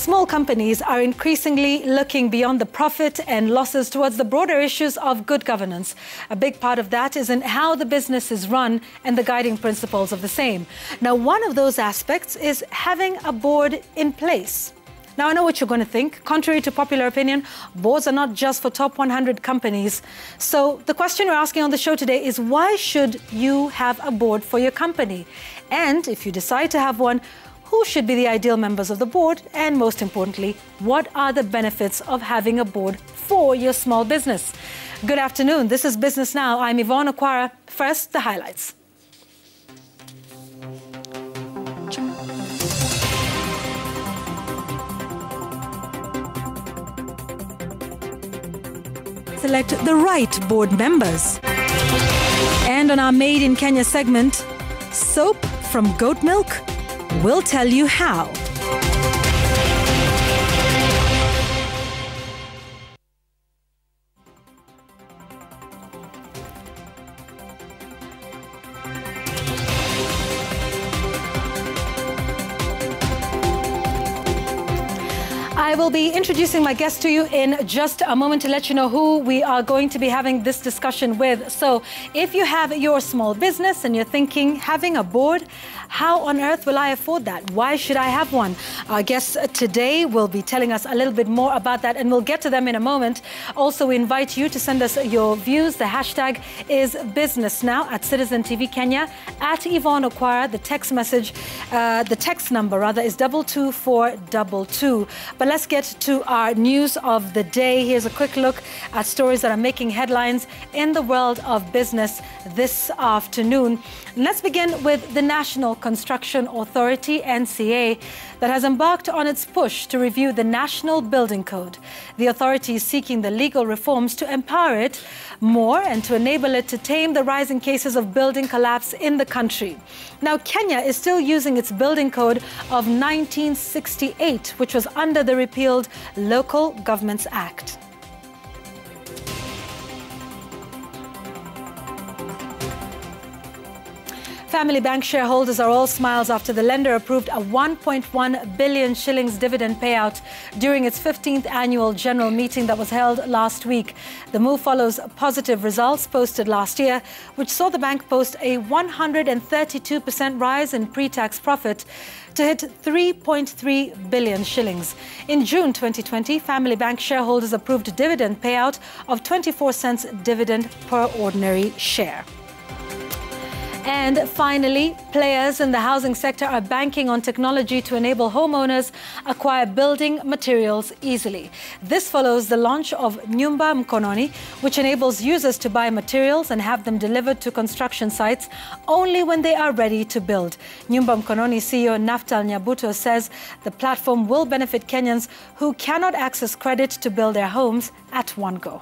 Small companies are increasingly looking beyond the profit and losses towards the broader issues of good governance. A big part of that is in how the business is run and the guiding principles of the same. Now, one of those aspects is having a board in place. Now, I know what you're going to think. Contrary to popular opinion, boards are not just for top 100 companies. So the question we're asking on the show today is, why should you have a board for your company? And if you decide to have one, who should be the ideal members of the board? And most importantly, what are the benefits of having a board for your small business? Good afternoon. This is Business Now. I'm Yvonne Aquara. First, the highlights. Select the right board members. And on our Made in Kenya segment, soap from goat milk. We'll tell you how. I will be introducing my guest to you in just a moment to let you know who we are going to be having this discussion with. So if you have your small business and you're thinking, having a board, how on earth will I afford that? Why should I have one? Our guests today will be telling us a little bit more about that, and we'll get to them in a moment. Also, we invite you to send us your views. The hashtag is Business Now at Citizen TV Kenya, at Yvonne Aquara. The text message, the text number rather, is 22422. But let's get to our news of the day. Here's a quick look at stories that are making headlines in the world of business this afternoon. Let's begin with the National Construction Authority, NCA, that has embarked on its push to review the National Building Code. The authority is seeking the legal reforms to empower it more and to enable it to tame the rising cases of building collapse in the country. Now, Kenya is still using its building code of 1968, which was under the repealed Local Governments Act. Family Bank shareholders are all smiles after the lender approved a 1.1 billion shillings dividend payout during its 15th annual general meeting that was held last week. The move follows positive results posted last year, which saw the bank post a 132% rise in pre-tax profit to hit 3.3 billion shillings. In June 2020, Family Bank shareholders approved a dividend payout of 24 cents dividend per ordinary share. And finally, players in the housing sector are banking on technology to enable homeowners acquire building materials easily. This follows the launch of Nyumba Mkononi, which enables users to buy materials and have them delivered to construction sites only when they are ready to build. Nyumba Mkononi CEO Naftal Nyabuto says the platform will benefit Kenyans who cannot access credit to build their homes at one go.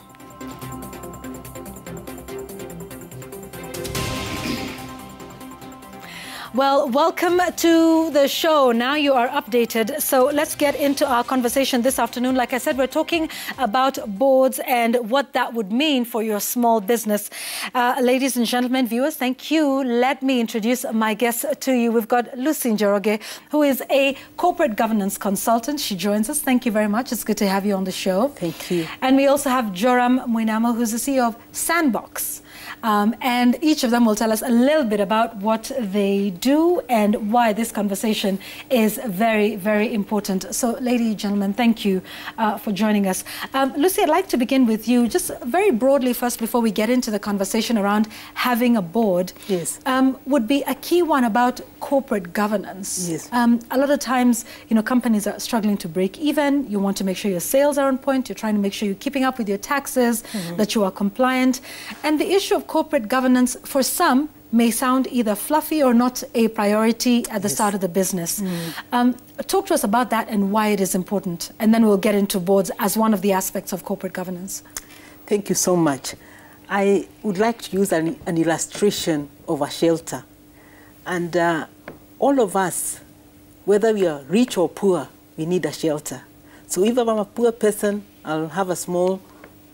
Well, welcome to the show. Now you are updated. So let's get into our conversation this afternoon. Like I said, we're talking about boards and what that would mean for your small business. Ladies and gentlemen, viewers, thank you. Let me introduce my guests to you. We've got Lucy Njoroge, who is a corporate governance consultant. She joins us. Thank you very much. It's good to have you on the show. Thank you. And we also have Joram Mwinamo, who's the CEO of Sandbox. And each of them will tell us a little bit about what they do and why this conversation is very, very important. So, ladies and gentlemen, thank you for joining us. Lucy, I'd like to begin with you, just very broadly first, before we get into the conversation around having a board. Yes. Would be a key one about corporate governance. Yes. A lot of times, you know, companies are struggling to break even. You want to make sure your sales are on point. You're trying to make sure you're keeping up with your taxes, that you are compliant. And the issue of corporate governance, for some, may sound either fluffy or not a priority at the start of the business. Talk to us about that and why it is important, and then we'll get into boards as one of the aspects of corporate governance. Thank you so much. I would like to use an illustration of a shelter. And all of us, whether we are rich or poor, we need a shelter. So if I'm a poor person, I'll have a small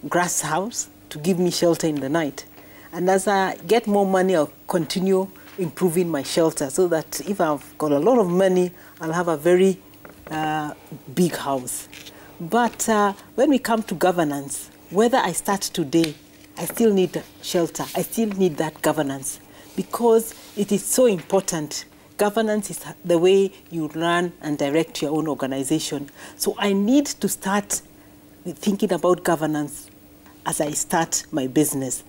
grass house to give me shelter in the night. And as I get more money, I'll continue improving my shelter so that if I've got a lot of money, I'll have a very big house. But when we come to governance, whether I start today, I still need shelter. I still need that governance because it is so important. Governance is the way you run and direct your own organization. So I need to start thinking about governance as I start my business.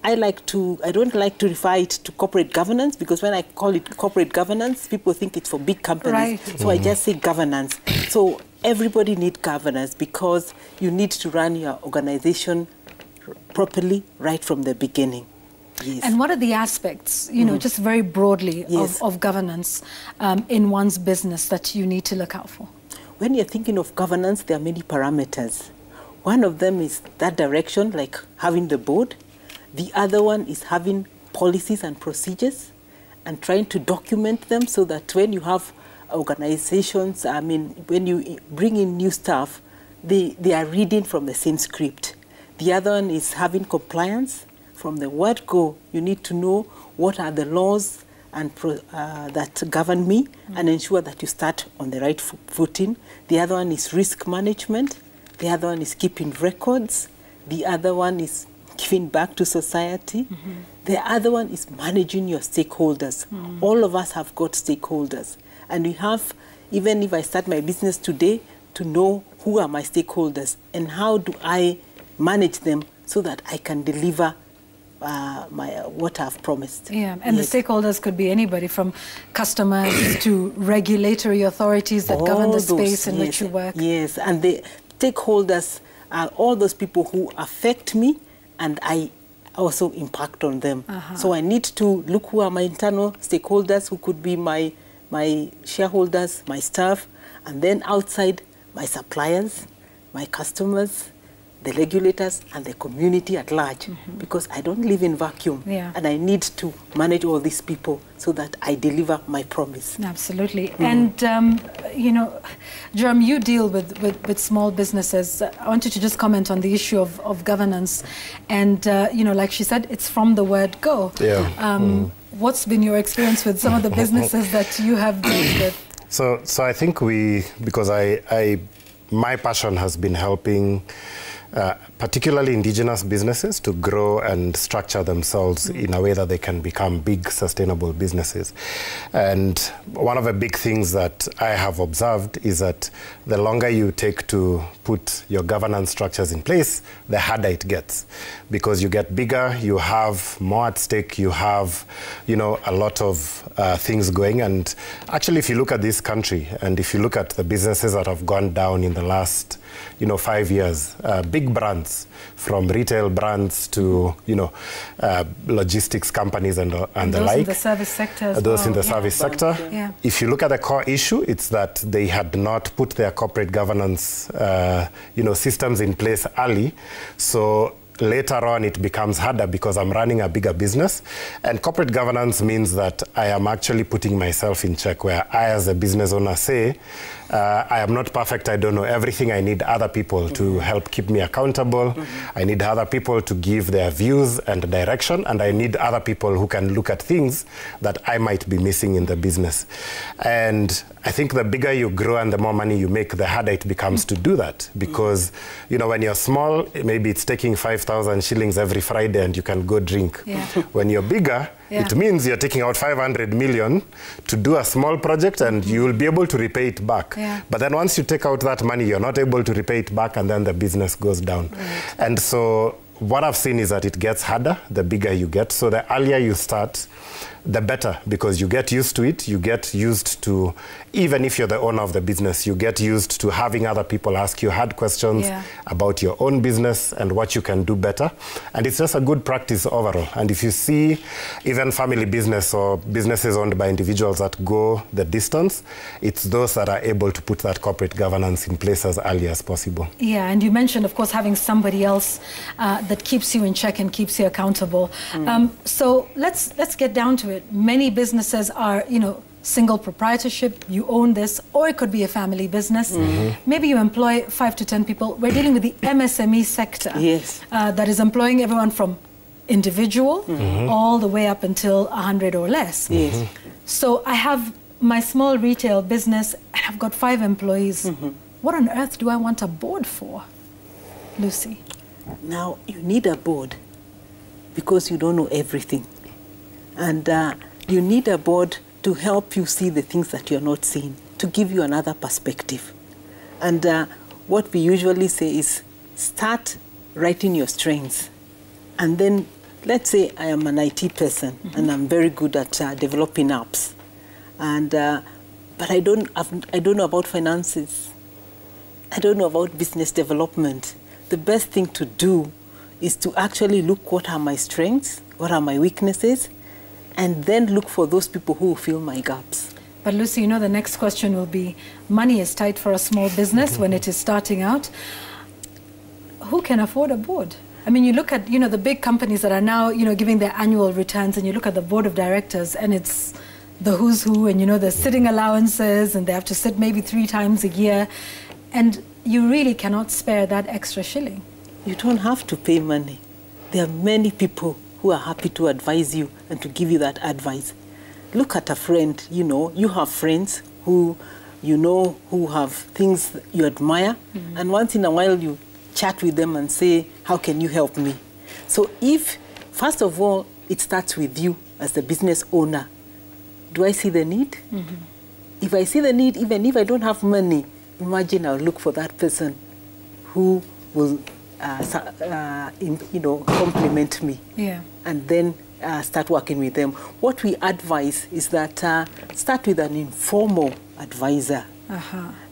I don't like to refer it to corporate governance because when I call it corporate governance, people think it's for big companies. Right. So I just say governance. So everybody needs governance because you need to run your organization properly right from the beginning. Yes. And what are the aspects, just very broadly, of governance in one's business that you need to look out for? When you're thinking of governance, there are many parameters. One of them is that direction, like having the board. The other one is having policies and procedures and trying to document them so that when you have organizations, when you bring in new staff, they are reading from the same script. The other one is having compliance. From the word go, you need to know what are the laws and that govern me and ensure that you start on the right footing. The other one is risk management. The other one is keeping records. The other one is giving back to society. The other one is managing your stakeholders. All of us have got stakeholders. And we have, even if I start my business today, to know who are my stakeholders and how do I manage them so that I can deliver what I've promised. Yeah, and the stakeholders could be anybody from customers to regulatory authorities that govern the space in which you work. Yes, and the stakeholders are all those people who affect me and I also impact on them. So I need to look who are my internal stakeholders, who could be my shareholders, my staff, and then outside, my suppliers, my customers, the regulators, and the community at large, because I don't live in vacuum, and I need to manage all these people so that I deliver my promise. Absolutely. And, Jerome, you deal with small businesses. I want you to just comment on the issue of governance. And, like she said, it's from the word go. Yeah. What's been your experience with some of the businesses that you have dealt with? So I think because my passion has been helping particularly indigenous businesses to grow and structure themselves in a way that they can become big, sustainable businesses. And one of the big things that I have observed is that the longer you take to put your governance structures in place, the harder it gets. Because you get bigger, you have more at stake, you have, a lot of things going. And actually, if you look at this country, and if you look at the businesses that have gone down in the last 5 years, big brands, from retail brands to logistics companies and the like. Those in the service sector as Those well. in the service sector. Yeah. If you look at the core issue, it's that they had not put their corporate governance systems in place early. So later on, it becomes harder because I'm running a bigger business. And corporate governance means that I am actually putting myself in check, where I, as a business owner, say, I am not perfect, I don't know everything. I need other people to help keep me accountable. I need other people to give their views and direction. And I need other people who can look at things that I might be missing in the business. And I think the bigger you grow and the more money you make, the harder it becomes to do that. Because, when you're small, maybe it's taking 5,000 shillings every Friday and you can go drink. Yeah. When you're bigger, it means you're taking out 500 million to do a small project and you will be able to repay it back. Yeah. But then once you take out that money, you're not able to repay it back, and then the business goes down. Right. And so what I've seen is that it gets harder the bigger you get. So the earlier you start, the better, because you get used to it. You get used to, even if you're the owner of the business, you get used to having other people ask you hard questions about your own business and what you can do better. And it's just a good practice overall. And if you see even family business or businesses owned by individuals that go the distance, it's those that are able to put that corporate governance in place as early as possible. Yeah, and you mentioned, of course, having somebody else that keeps you in check and keeps you accountable. So let's get down to it. Many businesses are, single proprietorship, you own this, or it could be a family business. Maybe you employ 5 to 10 people. We're dealing with the MSME sector that is employing everyone from individual all the way up until 100 or less. So I have my small retail business, and I've got 5 employees. What on earth do I want a board for, Lucy? Now, you need a board because you don't know everything. And you need a board to help you see the things that you're not seeing, to give you another perspective. And what we usually say is start writing your strengths. And then, let's say I am an IT person and I'm very good at developing apps. And, but I don't know about finances. I don't know about business development. The best thing to do is to actually look what are my strengths, what are my weaknesses, and then look for those people who will fill my gaps. But Lucy, you know, the next question will be, money is tight for a small business when it is starting out. Who can afford a board? I mean, you look at, you know, the big companies that are now, you know, giving their annual returns, and you look at the board of directors, and it's the who's who, and, you know, the sitting allowances, and they have to sit maybe 3 times a year, and you really cannot spare that extra shilling. You don't have to pay money. There are many people who are happy to advise you and to give you that advice. Look at a friend, you know, you have friends who, you know, who have things you admire, and once in a while you chat with them and say, how can you help me? So if, first of all, it starts with you as the business owner. Do I see the need? If I see the need, even if I don't have money, imagine I'll look for that person who will you know, compliment me, and then start working with them. What we advise is that start with an informal advisor.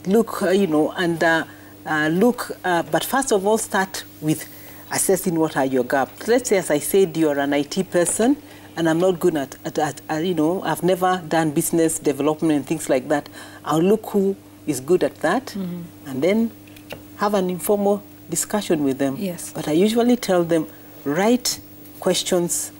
Look, you know, and but first of all, start with assessing what are your gaps. Let's say, as I said, you're an IT person, and I'm not good at you know, I've never done business development and things like that. I'll look who is good at that, and then have an informal discussion with them. But I usually tell them, write questions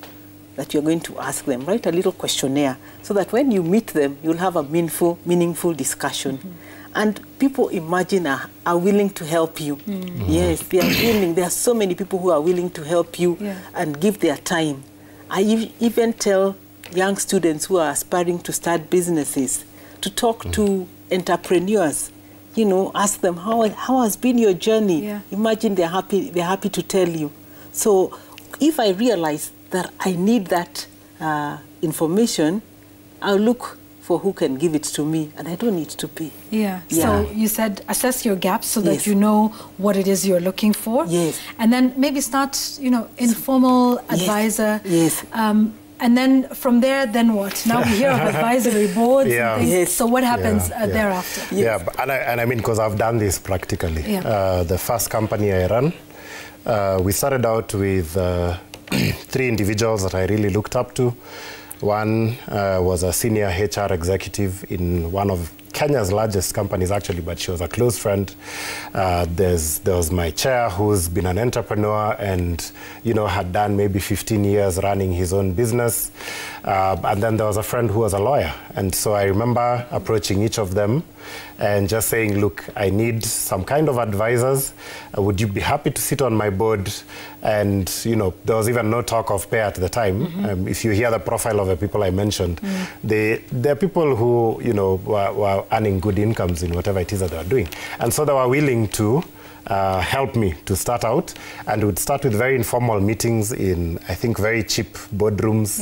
that you're going to ask them. Write a little questionnaire so that when you meet them, you'll have a meaningful discussion. And people, imagine, are willing to help you. Yes, they are willing. There are so many people who are willing to help you and give their time. I even tell young students who are aspiring to start businesses to talk to entrepreneurs. You know, ask them, how has been your journey? Imagine they're happy to tell you. So if I realize that I need that information, I'll look for who can give it to me, and I don't need to pay. So you said assess your gaps so that you know what it is you're looking for. And then maybe start, you know, informal advisor. And then from there, then what? Now we hear of advisory boards and things. So what happens thereafter? And I mean, because I've done this practically. The first company I ran, we started out with 3 individuals that I really looked up to. One was a senior HR executive in one of Kenya's largest companies, actually, but she was a close friend. There was my chair, who's been an entrepreneur and, you know, had done maybe 15 years running his own business. And then there was a friend who was a lawyer. And so I remember approaching each of them and just saying, look, I need some kind of advisors. Would you be happy to sit on my board? And, you know, there was even no talk of pay at the time. If you hear the profile of the people I mentioned, they're people who, you know, were earning good incomes in whatever it is that they were doing. And so they were willing to help me to start out, and would start with very informal meetings in, I think, very cheap boardrooms,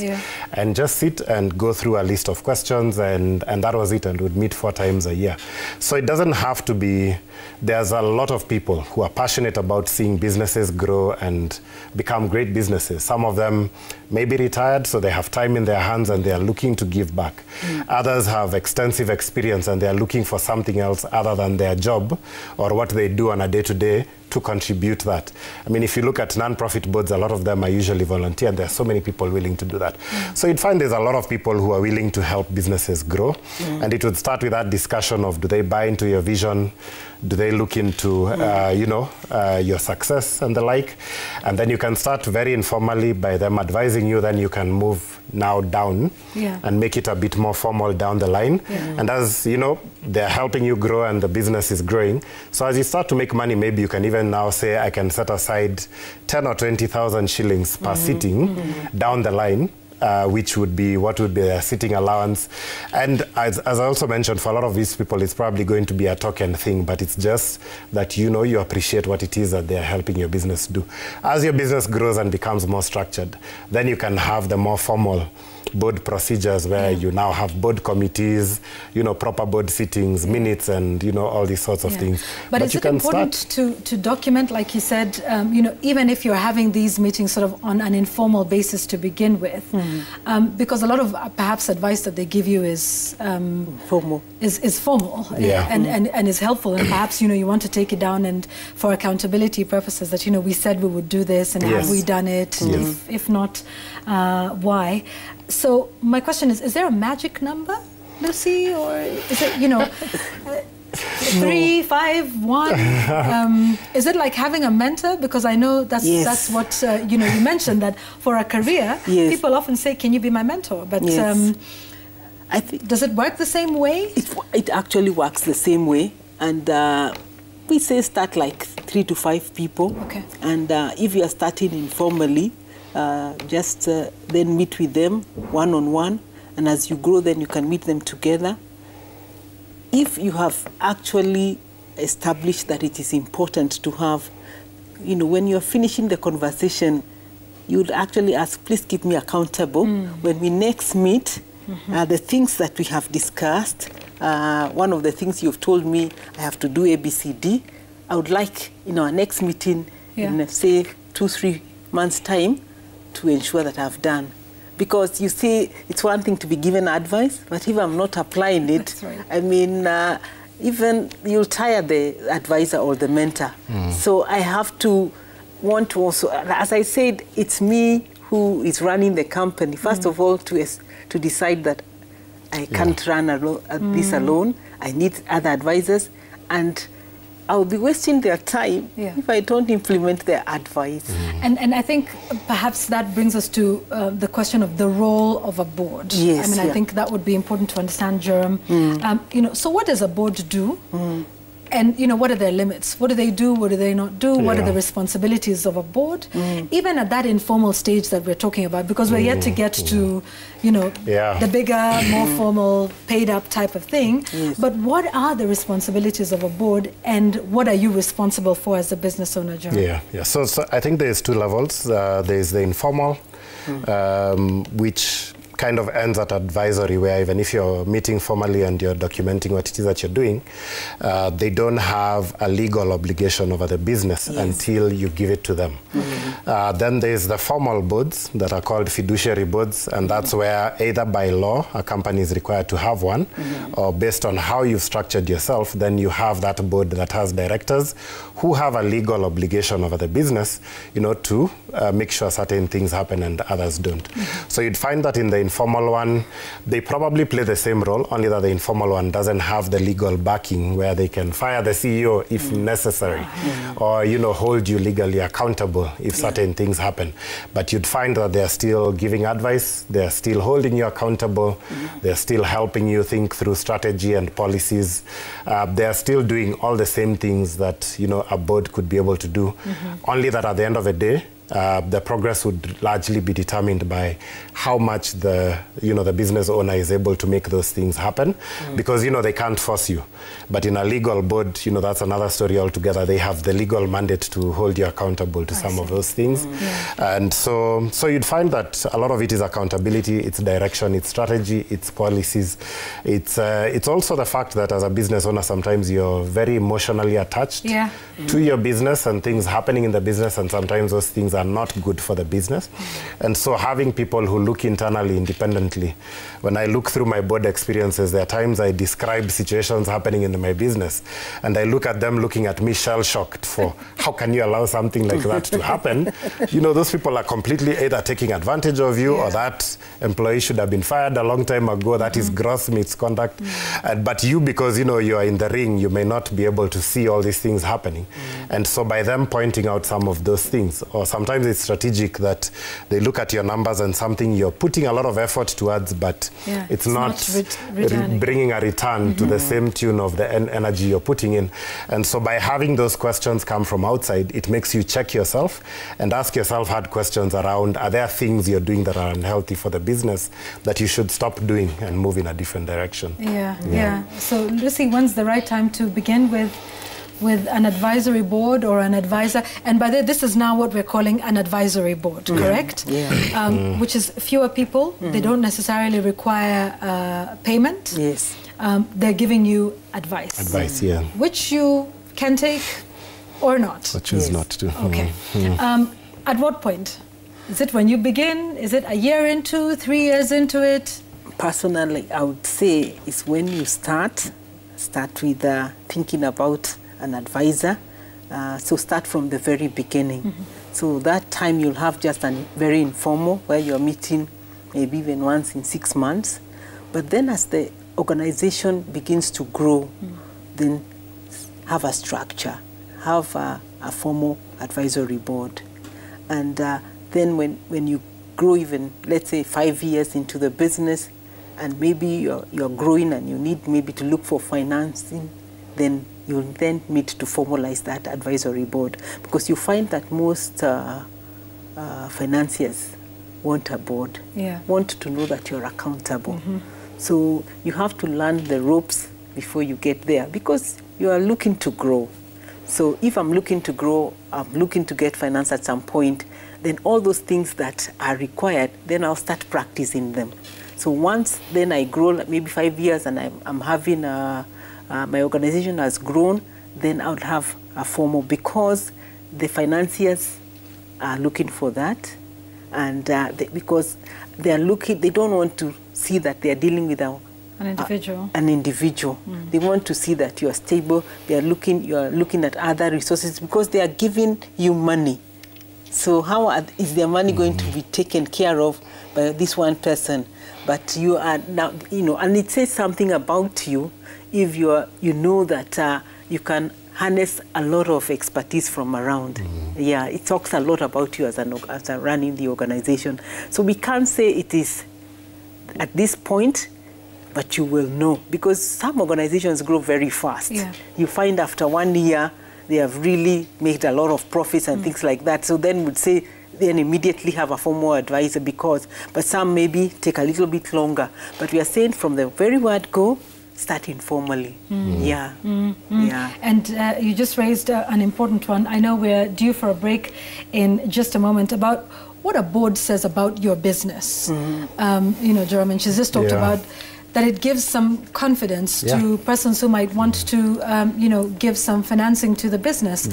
and just sit and go through a list of questions, and that was it, and would meet 4 times a year. So it doesn't have to be, there's a lot of people who are passionate about seeing businesses grow and become great businesses. Some of them may be retired, so they have time in their hands and they are looking to give back. Others have extensive experience and they are looking for something else other than their job or what they do on a day-to-day to contribute that. I mean, if you look at non-profit boards, a lot of them are usually volunteer, and there are so many people willing to do that. So you'd find there's a lot of people who are willing to help businesses grow, and it would start with that discussion of, do they buy into your vision? Do they look into, you know, your success and the like? And then you can start very informally by them advising you, then you can move now down and make it a bit more formal down the line. And as, you know, they're helping you grow and the business is growing. So as you start to make money, maybe you can even now say, I can set aside 10 or 20,000 shillings per sitting down the line which would be what would be their sitting allowance. And as I also mentioned, for a lot of these people, it's probably going to be a token thing, but it's just that you appreciate what it is that they're helping your business do. As your business grows and becomes more structured, then you can have the more formal board procedures where you now have board committees, proper board sittings, minutes, and all these sorts of things. But is it important to document, like you said, even if you're having these meetings sort of on an informal basis to begin with, because a lot of perhaps advice that they give you is formal, is formal, and is helpful, and perhaps you want to take it down and for accountability purposes that we said we would do this, and have we done it? If not, why? So my question is there a magic number, Lucy, or is it 3, 5, 1? Is it like having a mentor? Because I know that's what you mentioned, that for a career, people often say, "Can you be my mentor?" But I think, does it work the same way? It actually works the same way, and we say start like 3 to 5 people. Okay. And if you are starting informally, just then meet with them one-on-one, and as you grow, then you can meet them together. If you have actually established that it is important to have, when you're finishing the conversation, you would actually ask, please keep me accountable. When we next meet, the things that we have discussed, one of the things you've told me, I have to do A, B, C, D. I would like, our next meeting in, say, 2-3 months' time, to ensure that I've done. Because you see, it's one thing to be given advice, but if I'm not applying it, I mean, even you'll tire the advisor or the mentor. So I have to want to also, as I said, it's me who is running the company. First of all, to decide that I can't run this alone. I need other advisors, and I'll be wasting their time if I don't implement their advice. And I think perhaps that brings us to the question of the role of a board. Yes, I mean, I think that would be important to understand, Jerome. So what does a board do? And, what are their limits? What do they do? What do they not do? What are the responsibilities of a board? Even at that informal stage that we're talking about, because we're yet to get to, the bigger, more formal, paid-up type of thing. But what are the responsibilities of a board, and what are you responsible for as a business owner, Jerome? So I think there's 2 levels. There's the informal, which kind of ends at advisory, where even if you're meeting formally and you're documenting what it is that you're doing, they don't have a legal obligation over the business until you give it to them. Then there's the formal boards that are called fiduciary boards, and that's where either by law a company is required to have one, or based on how you've structured yourself, then you have that board that has directors who have a legal obligation over the business, to make sure certain things happen and others don't. So you'd find that in the informal one, they probably play the same role, only that the informal one doesn't have the legal backing where they can fire the CEO if necessary, or, hold you legally accountable if certain things happen. But you'd find that they're still giving advice, they're still holding you accountable, they're still helping you think through strategy and policies. They're still doing all the same things that, a board could be able to do, only that at the end of the day, the progress would largely be determined by how much the business owner is able to make those things happen, because they can't force you. But in a legal board, that's another story altogether. They have the legal mandate to hold you accountable to some of those things. And so you'd find that a lot of it is accountability, it's direction, it's strategy, it's policies. It's also the fact that as a business owner, sometimes you're very emotionally attached to your business and things happening in the business, and sometimes those things are not good for the business. And so having people who look internally independently, when I look through my board experiences, there are times I describe situations happening in my business, and I look at them looking at me shell-shocked for how can you allow something like that to happen? Those people are completely either taking advantage of you, or that employee should have been fired a long time ago. That is gross misconduct. But you, because you are in the ring, you may not be able to see all these things happening. And so by them pointing out some of those things, or some sometimes it's strategic that they look at your numbers and something you're putting a lot of effort towards, but it's not bringing a return to the same tune of the energy you're putting in. And so by having those questions come from outside, it makes you check yourself and ask yourself hard questions around, are there things you're doing that are unhealthy for the business that you should stop doing and move in a different direction? So Lucy, when's the right time to begin with an advisory board or an advisor? And by the way, this is now what we're calling an advisory board, correct? Which is fewer people. They don't necessarily require payment. They're giving you advice. Which you can take or not. Or choose not to. Okay. At what point? Is it when you begin? Is it a year into, 3 years into it? Personally, I would say it's when you start with thinking about an advisor. So start from the very beginning. So that time you'll have just a very informal, where you're meeting maybe even once in 6 months. But then as the organization begins to grow, then have a structure, have a formal advisory board. And then when you grow even, let's say 5 years into the business, and maybe you're growing and you need maybe to look for financing, then you'll then need to formalize that advisory board, because you find that most financiers want a board, want to know that you're accountable. So you have to learn the ropes before you get there, because you are looking to grow. So if I'm looking to grow, I'm looking to get finance at some point, then all those things that are required, then I'll start practicing them. So once then I grow, maybe 5 years, and I'm having my organization has grown, then I would have a formal, because the financiers are looking for that, and because they don't want to see that they are dealing with an individual. They want to see that you are stable. You are looking at other resources, because they are giving you money. So how is their money going to be taken care of by this one person? But you are now, and it says something about you if you know that you can harness a lot of expertise from around. It talks a lot about you as running the organization. So we can't say it is at this point, but you will know, because some organizations grow very fast. You find after 1 year, they have really made a lot of profits and things like that. So then we'd say, then immediately have a formal advisor, but some maybe take a little bit longer. But we are saying from the very word go, start informally. And you just raised an important one. I know we're due for a break in just a moment, about what a board says about your business. Jerome, and she's just talked about that it gives some confidence to persons who might want to, give some financing to the business.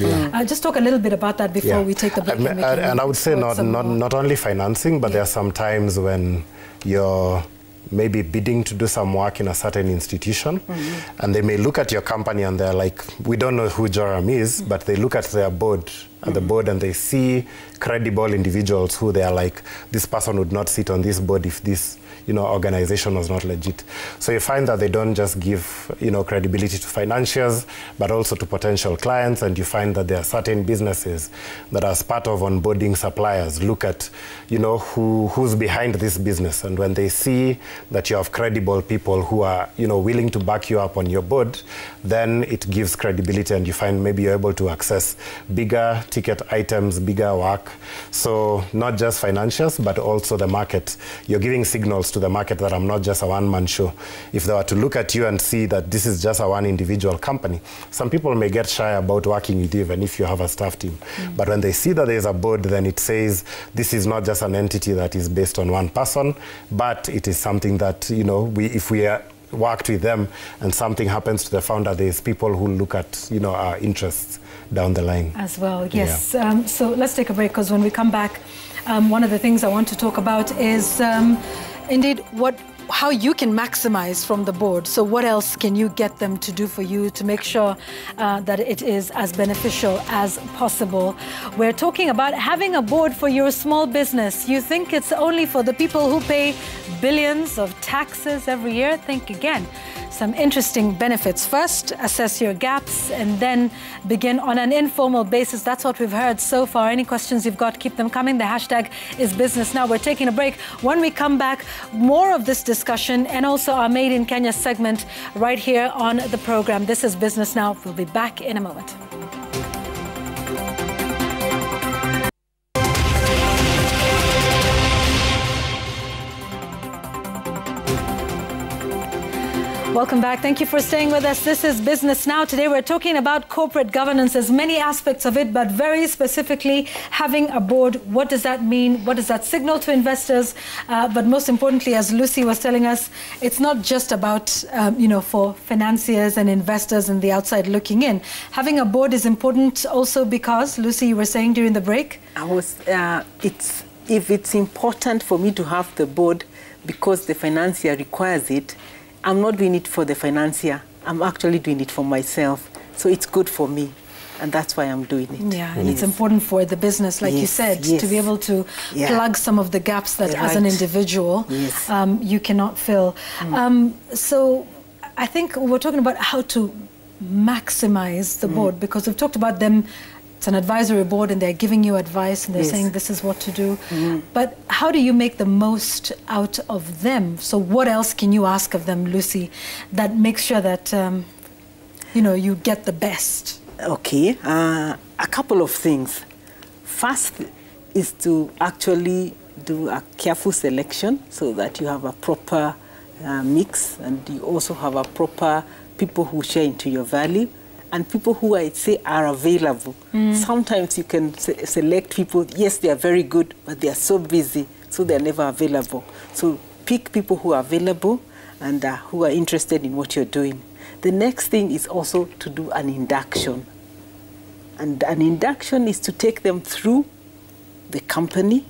Just talk a little bit about that before we take the break. And I would say not only financing, but there are some times when you're maybe bidding to do some work in a certain institution, and they may look at your company and they're like, we don't know who Joram is, but they look at their board, and they see credible individuals who they are like, this person would not sit on this board if this organization was not legit. So you find that they don't just give, credibility to financiers, but also to potential clients. And you find that there are certain businesses that, as part of onboarding suppliers, look at, who's behind this business. And when they see that you have credible people who are, willing to back you up on your board, then it gives credibility, and you find maybe you're able to access bigger ticket items, bigger work. So not just financiers, but also the market. You're giving signals to the market that I'm not just a one-man show. If they were to look at you and see that this is just a one individual company, some people may get shy about working with you, even if you have a staff team. But when they see that there's a board, then it says this is not just an entity that is based on one person, but it is something that, if we worked with them and something happens to the founder, there's people who look at, our interests down the line. As well, yes. So let's take a break, because when we come back, one of the things I want to talk about is indeed how you can maximize from the board. So what else can you get them to do for you to make sure that it is as beneficial as possible? We're talking about having a board for your small business. You think it's only for the people who pay billions of taxes every year? Think again. some interesting benefits. First, assess your gaps and then begin on an informal basis. That's what we've heard so far. Any questions you've got, keep them coming. The hashtag is Business Now. We're taking a break. When we come back, more of this discussion and also our Made in Kenya segment right here on the program. This is Business Now. We'll be back in a moment. Welcome back. Thank you for staying with us. This is Business Now. Today we're talking about corporate governance. There's many aspects of it, but very specifically having a board. What does that mean? What does that signal to investors? But most importantly, as Lucy was telling us, it's not just about, for financiers and investors and the outside looking in. Having a board is important also because, Lucy, you were saying during the break? If it's important for me to have the board because the financier requires it, I'm not doing it for the financier. I'm actually doing it for myself. So it's good for me. And that's why I'm doing it. Yeah, and it's important for the business, like you said, to be able to plug some of the gaps that as an individual you cannot fill. So I think we're talking about how to maximize the board, because we've talked about them. It's an advisory board and they're giving you advice and they're saying this is what to do. But how do you make the most out of them? So what else can you ask of them, Lucy, that makes sure that, you get the best? Okay, a couple of things. First is to actually do a careful selection so that you have a proper mix and you also have a proper people who share into your value. And people who I say are available. Sometimes you can select people, yes, they are very good, but they are so busy, so they're never available. So pick people who are available and who are interested in what you're doing. The next thing is also to do an induction. And an induction is to take them through the company,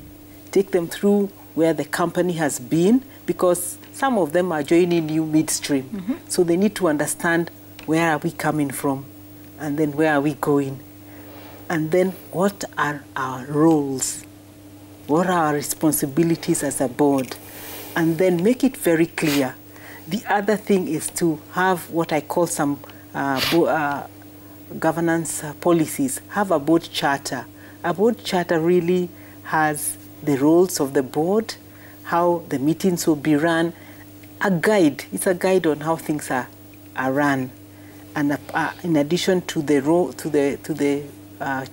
take them through where the company has been, because some of them are joining you midstream. So they need to understand where are we coming from, and then where are we going, and then what are our roles, what are our responsibilities as a board, and then make it very clear. The other thing is to have what I call some governance policies. Have a board charter. A board charter really has the roles of the board, how the meetings will be run, a guide. It's a guide on how things are run. And in addition to the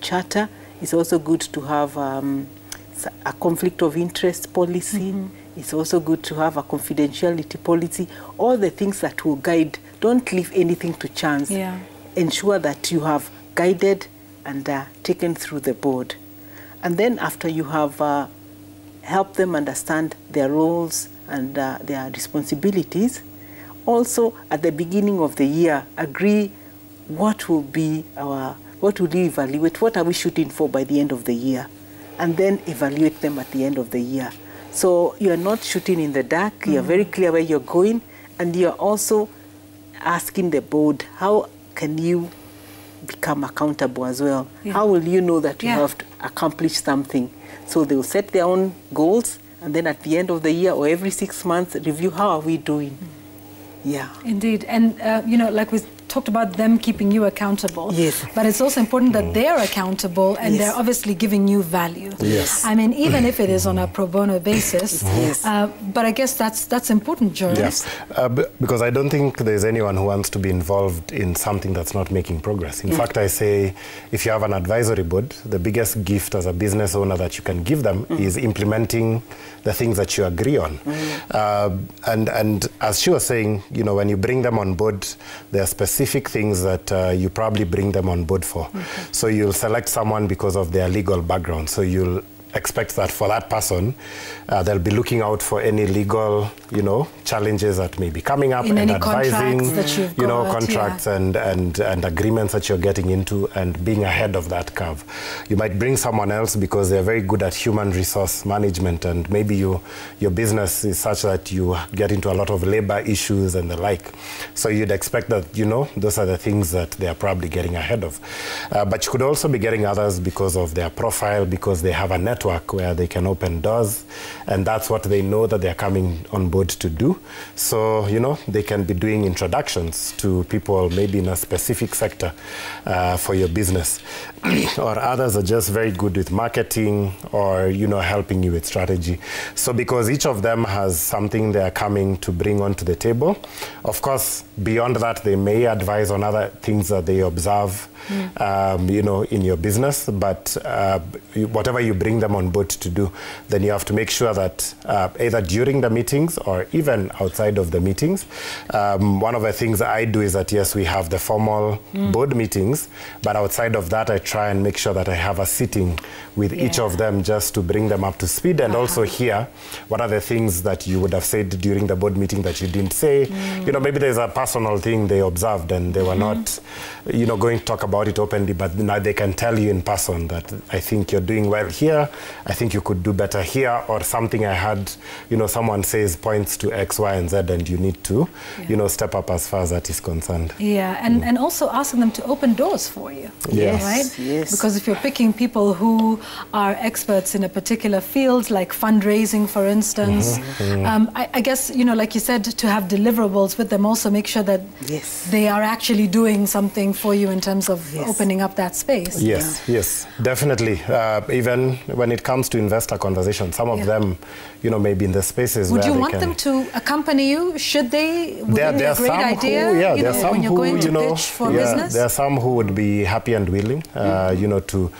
charter, it's also good to have a conflict of interest policy. It's also good to have a confidentiality policy. All the things that will guide. Don't leave anything to chance. Ensure that you have guided and taken through the board. And then after you have helped them understand their roles and their responsibilities, also, at the beginning of the year, agree what will be what will you evaluate, what are we shooting for by the end of the year, and then evaluate them at the end of the year. So you're not shooting in the dark, you're very clear where you're going, and you're also asking the board, how can you become accountable as well? How will you know that you have accomplished something? So they will set their own goals, and then at the end of the year or every 6 months, review how are we doing. Yeah. Indeed. And, like we talked about them keeping you accountable. Yes. But it's also important that they're accountable and they're obviously giving you value. Yes. I mean, even if it is on a pro bono basis. Yes. But I guess that's important, George. Yes. Because I don't think there's anyone who wants to be involved in something that's not making progress. In fact, I say if you have an advisory board, the biggest gift as a business owner that you can give them is implementing the things that you agree on. And as she was saying, when you bring them on board, there are specific things that you probably bring them on board for. So you'll select someone because of their legal background. So you'll expect that for that person, they'll be looking out for any legal, challenges that may be coming up and advising, contracts and agreements that you're getting into and being ahead of that curve. You might bring someone else because they're very good at human resource management, and maybe your business is such that you get into a lot of labor issues and the like. So you'd expect that, those are the things that they are probably getting ahead of. But you could also be getting others because of their profile, because they have a network network where they can open doors, and that's what they know that they're coming on board to do. So, you know, they can be doing introductions to people maybe in a specific sector for your business. Or others are just very good with marketing or, you know, helping you with strategy. So because each of them has something they're coming to bring onto the table, of course, beyond that, they may advise on other things that they observe, you know, in your business. But whatever you bring them on board to do, then you have to make sure that either during the meetings or even outside of the meetings, one of the things I do is that, yes, we have the formal board meetings, but outside of that, I try and make sure that I have a sitting with each of them just to bring them up to speed and also hear what are the things that you would have said during the board meeting that you didn't say. You know, maybe there's a personal thing they observed and they were not, you know, going to talk about it openly, but now they can tell you in person that I think you're doing well here, I think you could do better here, or something I had, you know, someone says points to X, Y, and Z, and you need to, you know, step up as far as that is concerned. Yeah, and also asking them to open doors for you. Yes. Right? Yes. Because if you're picking people who are experts in a particular field, like fundraising, for instance, I guess, you know, like you said, to have deliverables with them, also make sure that they are actually doing something for you in terms of opening up that space. Yes, yes, definitely. Even when it comes to investor conversation, some of them, you know, maybe in the spaces Would where you want them to accompany you? Should they? Would it be a great idea? Who, you know, when you're going to pitch for business? There are some who would be happy and willing, you know, to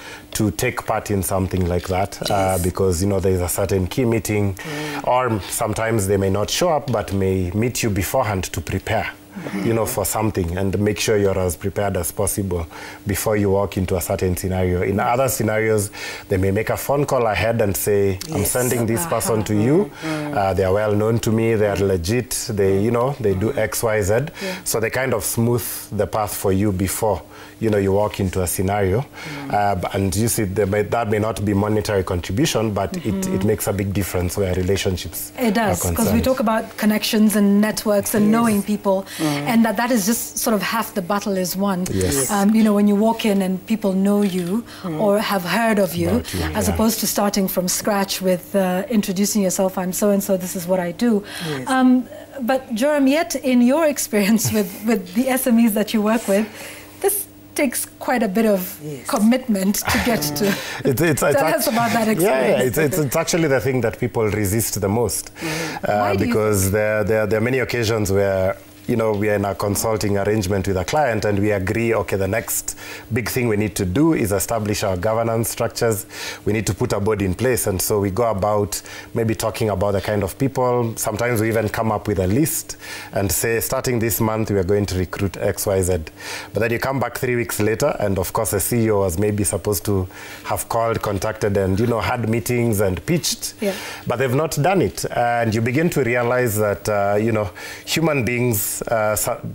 take part in something like that, because, you know, there is a certain key meeting, or sometimes they may not show up, but may meet you beforehand to prepare. You know, for something, and make sure you're as prepared as possible before you walk into a certain scenario. In other scenarios, they may make a phone call ahead and say, I'm sending this person to you. They are well known to me. They are legit. They, you know, they do X, Y, Z. So they kind of smooth the path for you before, you know, you walk into a scenario. And you see, that may not be monetary contribution, but it makes a big difference where relationships It does, because we talk about connections and networks and knowing people. And that is just sort of half the battle is won. You know, when you walk in and people know you or have heard of you, as opposed to starting from scratch with introducing yourself, I'm so-and-so, this is what I do. But Joram, yet in your experience with the SMEs that you work with, this takes quite a bit of commitment to get to. Tell us about that experience. It's actually the thing that people resist the most, because there are many occasions where, you know, we are in a consulting arrangement with a client and we agree, okay, the next big thing we need to do is establish our governance structures. We need to put a board in place. And so we go about maybe talking about the kind of people. Sometimes we even come up with a list and say, starting this month, we are going to recruit X, Y, Z. But then you come back 3 weeks later, and of course, the CEO was maybe supposed to have called, contacted, and, you know, had meetings and pitched, but they've not done it. And you begin to realize that, you know, human beings,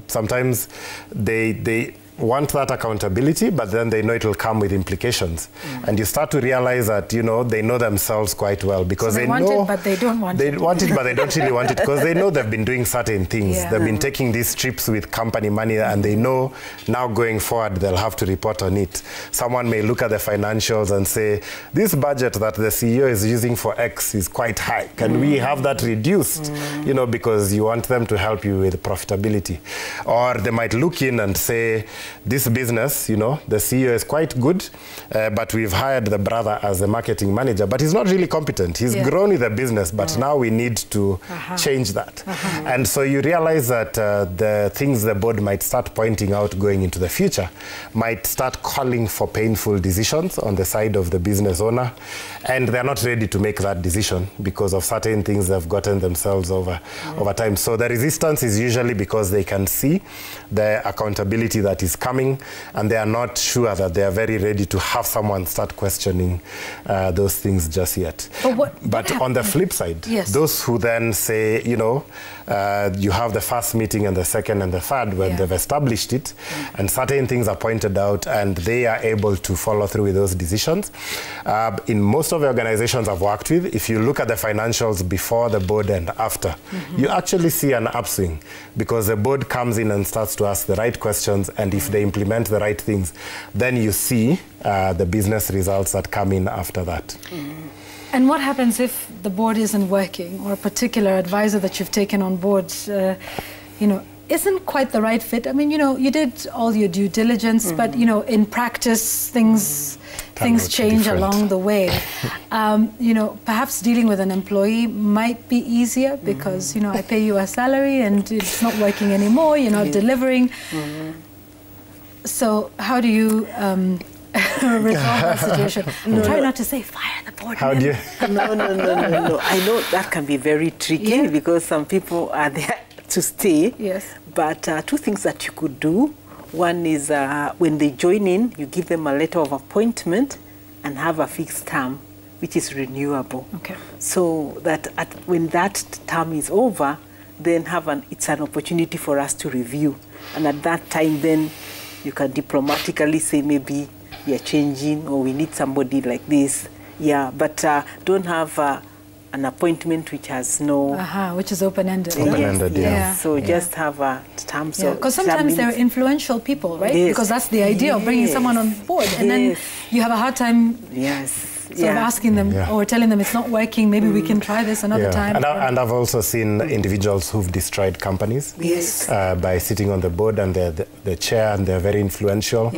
sometimes they want that accountability, but then they know it will come with implications. And you start to realize that, you know, they know themselves quite well, because so they want it, but they don't want it. They want it, but they don't really want it, because they know they've been doing certain things. They've been taking these trips with company money, and they know now going forward they'll have to report on it. Someone may look at the financials and say, this budget that the CEO is using for X is quite high. Can we have that reduced? You know, because you want them to help you with profitability. Or they might look in and say, this business, you know, the CEO is quite good, but we've hired the brother as the marketing manager, but he's not really competent. He's grown with the business, but now we need to change that. And so you realize that the things the board might start pointing out going into the future might start calling for painful decisions on the side of the business owner, and they're not ready to make that decision because of certain things they've gotten themselves over time. So the resistance is usually because they can see the accountability that is coming, and they are not sure that they are very ready to have someone start questioning those things just yet. But on the flip side, those who then say, you know, you have the first meeting and the second and the third when they've established it, and certain things are pointed out, and they are able to follow through with those decisions. In most of the organizations I've worked with, if you look at the financials before the board and after, you actually see an upswing, because the board comes in and starts to ask the right questions, and if if they implement the right things, then you see the business results that come in after that. And what happens if the board isn't working, or a particular advisor that you've taken on board, you know, isn't quite the right fit? I mean, you know, you did all your due diligence, but, you know, in practice, things change along the way. You know, perhaps dealing with an employee might be easier because, you know, I pay you a salary and it's not working anymore, you're not delivering. So how do you resolve that situation? Try not to say fire the board. How do you? No. I know that can be very tricky because some people are there to stay. Yes. But two things that you could do. One is when they join in, you give them a letter of appointment and have a fixed term, which is renewable. Okay. So that when that term is over, then it's an opportunity for us to review. And at that time, then you can diplomatically say maybe we are changing or we need somebody like this. Yeah, but don't have an appointment which has no... which is open-ended. Open-ended, yeah. So just have a term. Because sometimes they're influential people, right? Yes. Because that's the idea of bringing someone on board. And then you have a hard time sort of asking them or telling them it's not working, maybe we can try this another time. And I've also seen individuals who've destroyed companies by sitting on the board, and they're the chair, and they're very influential.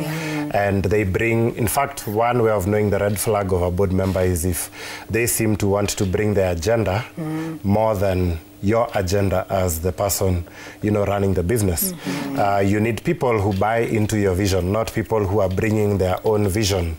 And they bring, in fact, one way of knowing the red flag of a board member is if they seem to want to bring their agenda more than your agenda as the person, you know, running the business. You need people who buy into your vision, not people who are bringing their own vision,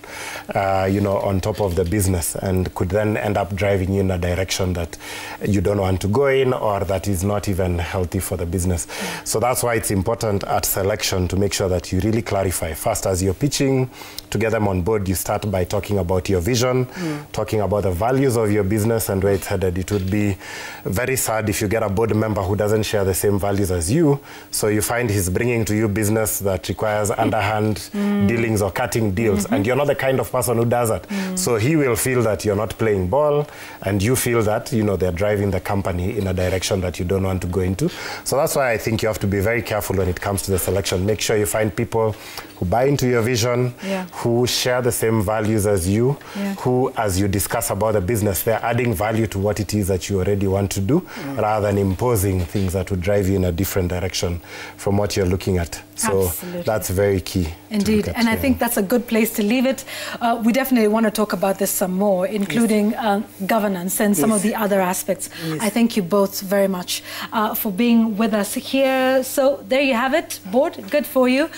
you know, on top of the business, and could then end up driving you in a direction that you don't want to go in, or that is not even healthy for the business. So that's why it's important at selection to make sure that you really clarify. First, as you're pitching to get them on board, you start by talking about your vision, talking about the values of your business and where it's headed. It would be very sad if you get a board member who doesn't share the same values as you, so you find he's bringing to you business that requires underhand dealings or cutting deals, and you're not the kind of person who does that. So he will feel that you're not playing ball, and you feel that, you know, they're driving the company in a direction that you don't want to go into. So that's why I think you have to be very careful when it comes to the selection. Make sure you find people who buy into your vision, who share the same values as you, who, as you discuss about the business, they're adding value to what it is that you already want to do, rather than imposing things that would drive you in a different direction from what you're looking at. So that's very key. Indeed, and I think that's a good place to leave it. We definitely want to talk about this some more, including governance and some of the other aspects. I thank you both very much for being with us here. So there you have it, board, good for you.